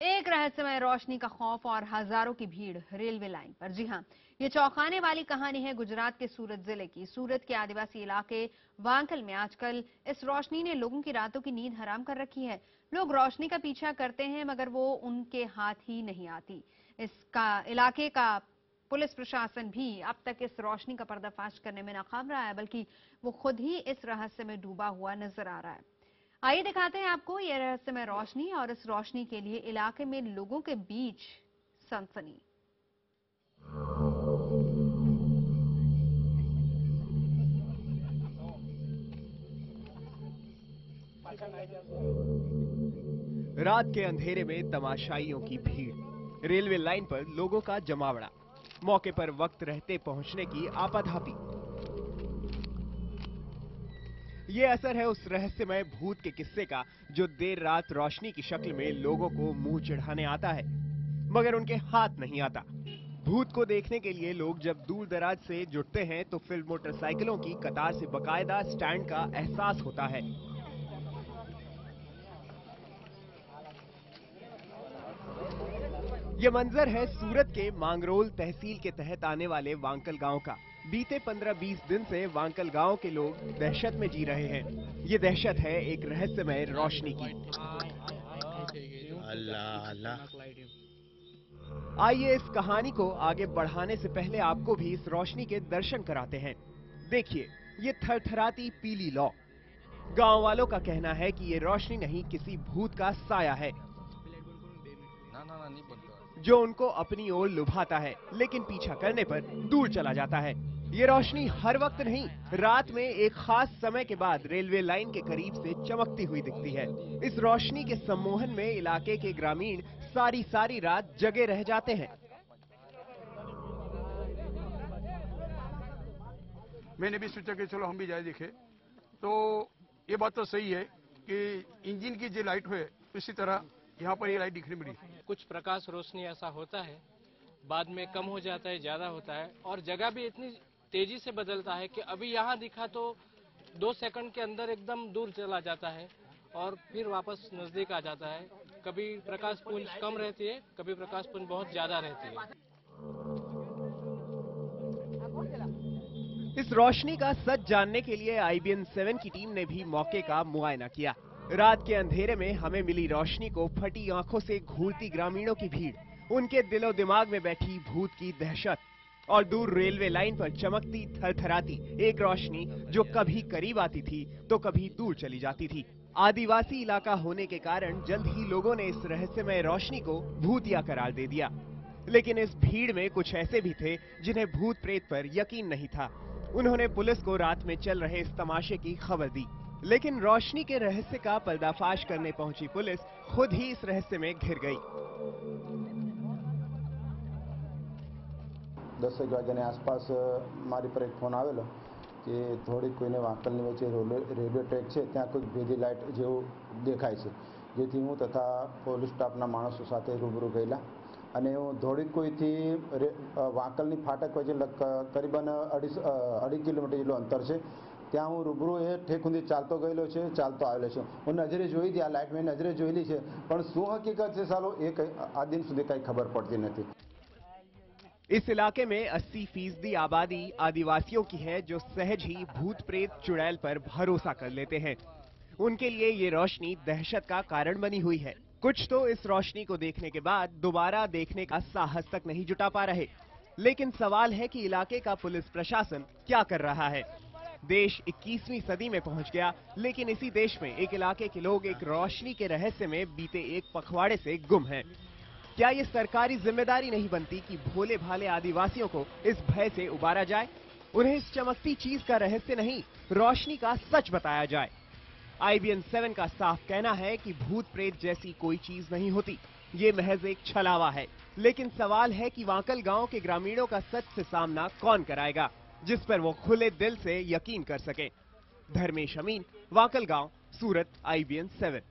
एक रहस्यमय रोशनी का खौफ और हजारों की भीड़ रेलवे लाइन पर। जी हां, ये चौंकाने वाली कहानी है गुजरात के सूरत जिले की। सूरत के आदिवासी इलाके वांकल में आजकल इस रोशनी ने लोगों की रातों की नींद हराम कर रखी है। लोग रोशनी का पीछा करते हैं मगर वो उनके हाथ ही नहीं आती। इसका इलाके का पुलिस प्रशासन भी अब तक इस रोशनी का पर्दाफाश करने में नाकाम रहा है, बल्कि वो खुद ही इस रहस्य में डूबा हुआ नजर आ रहा है। आइए दिखाते हैं आपको ये रहस्यमय रोशनी और इस रोशनी के लिए इलाके में लोगों के बीच सनसनी। रात के अंधेरे में तमाशाइयों की भीड़, रेलवे लाइन पर लोगों का जमावड़ा, मौके पर वक्त रहते पहुंचने की आपाधापी। ये असर है उस रहस्यमय भूत के किस्से का जो देर रात रोशनी की शक्ल में लोगों को मुंह चिढ़ाने आता है, मगर उनके हाथ नहीं आता। भूत को देखने के लिए लोग जब दूर दराज से जुटते हैं तो फिर मोटरसाइकिलों की कतार से बकायदा स्टैंड का एहसास होता है। ये मंजर है सूरत के मांगरोल तहसील के तहत आने वाले वांकल गांव का। बीते 15-20 दिन से वांकल गांव के लोग दहशत में जी रहे हैं। ये दहशत है एक रहस्यमय रोशनी की। अल्लाह अल्लाह। आइए इस कहानी को आगे बढ़ाने से पहले आपको भी इस रोशनी के दर्शन कराते हैं। देखिए, ये थरथराती पीली लौ। गांव वालों का कहना है कि ये रोशनी नहीं, किसी भूत का साया है जो उनको अपनी ओर लुभाता है, लेकिन पीछा करने पर दूर चला जाता है। ये रोशनी हर वक्त नहीं, रात में एक खास समय के बाद रेलवे लाइन के करीब से चमकती हुई दिखती है। इस रोशनी के सम्मोहन में इलाके के ग्रामीण सारी रात जगे रह जाते हैं। मैंने भी सोचा कि चलो हम भी जाए देखे, तो ये बात तो सही है कि इंजन की जो लाइट है उसी तरह यहाँ पर ये लाइट दिखने मिली। कुछ प्रकाश रोशनी ऐसा होता है, बाद में कम हो जाता है, ज्यादा होता है, और जगह भी इतनी तेजी से बदलता है कि अभी यहाँ दिखा तो 2 सेकंड के अंदर एकदम दूर चला जाता है और फिर वापस नजदीक आ जाता है। कभी प्रकाश पुंज कम रहती है, कभी प्रकाश पुंज बहुत ज्यादा रहती है। इस रोशनी का सच जानने के लिए IBN 7 की टीम ने भी मौके का मुआयना किया। रात के अंधेरे में हमें मिली रोशनी को फटी आंखों से घूरती ग्रामीणों की भीड़, उनके दिलो दिमाग में बैठी भूत की दहशत और दूर रेलवे लाइन पर चमकती थरथराती एक रोशनी जो कभी करीब आती थी तो कभी दूर चली जाती थी। आदिवासी इलाका होने के कारण जल्द ही लोगों ने इस रहस्यमय रोशनी को भूतिया करार दे दिया, लेकिन इस भीड़ में कुछ ऐसे भी थे जिन्हें भूत प्रेत पर यकीन नहीं था। उन्होंने पुलिस को रात में चल रहे इस तमाशे की खबर दी, लेकिन रोशनी के रहस्य का पर्दाफाश करने पहुंची पुलिस खुद ही इस रहस्य में घिर गई। 10 વાગ્યાની આસપાસ મારી પર એક ફોન આવેલો કે થોડીક કોઈને વાંકલની વચ્ચે રેલવે ટ્રેક છે, ત્યાં કોઈક ભેદી લાઇટ જેવું દેખાય છે, જેથી હું તથા પોલીસ સ્ટાફના માણસો સાથે રૂબરૂ ગયેલા અને હું ધોળીકોઈથી વાંકલની ફાટક વચ્ચે કરીબન 2.5 કિલોમીટર જેટલું અંતર છે, ત્યાં હું રૂબરૂ એ ઠેક સુધી ચાલતો ગયેલો છે, ચાલતો આવેલો છું। હું નજરે જોઈ હતી, આ લાઇટ મેં નજરે જોયેલી છે, પણ શું હકીકત છે સાલો એ આ દિન સુધી કંઈ ખબર પડતી નથી। इस इलाके में 80% आबादी आदिवासियों की है जो सहज ही भूत प्रेत चुड़ैल पर भरोसा कर लेते हैं। उनके लिए ये रोशनी दहशत का कारण बनी हुई है। कुछ तो इस रोशनी को देखने के बाद दोबारा देखने का साहस तक नहीं जुटा पा रहे। लेकिन सवाल है कि इलाके का पुलिस प्रशासन क्या कर रहा है। देश 21वीं सदी में पहुंच गया, लेकिन इसी देश में एक इलाके के लोग एक रोशनी के रहस्य में बीते एक पखवाड़े से गुम हैं। क्या ये सरकारी जिम्मेदारी नहीं बनती कि भोले भाले आदिवासियों को इस भय से उबारा जाए, उन्हें इस चमकती चीज का रहस्य नहीं, रोशनी का सच बताया जाए। IBN 7 का साफ कहना है कि भूत प्रेत जैसी कोई चीज नहीं होती, ये महज एक छलावा है। लेकिन सवाल है कि वांकल गांव के ग्रामीणों का सच से सामना कौन कराएगा, जिस पर वो खुले दिल से यकीन कर सके। धर्मेश अमीन, वांकल गांव, सूरत, IBN 7।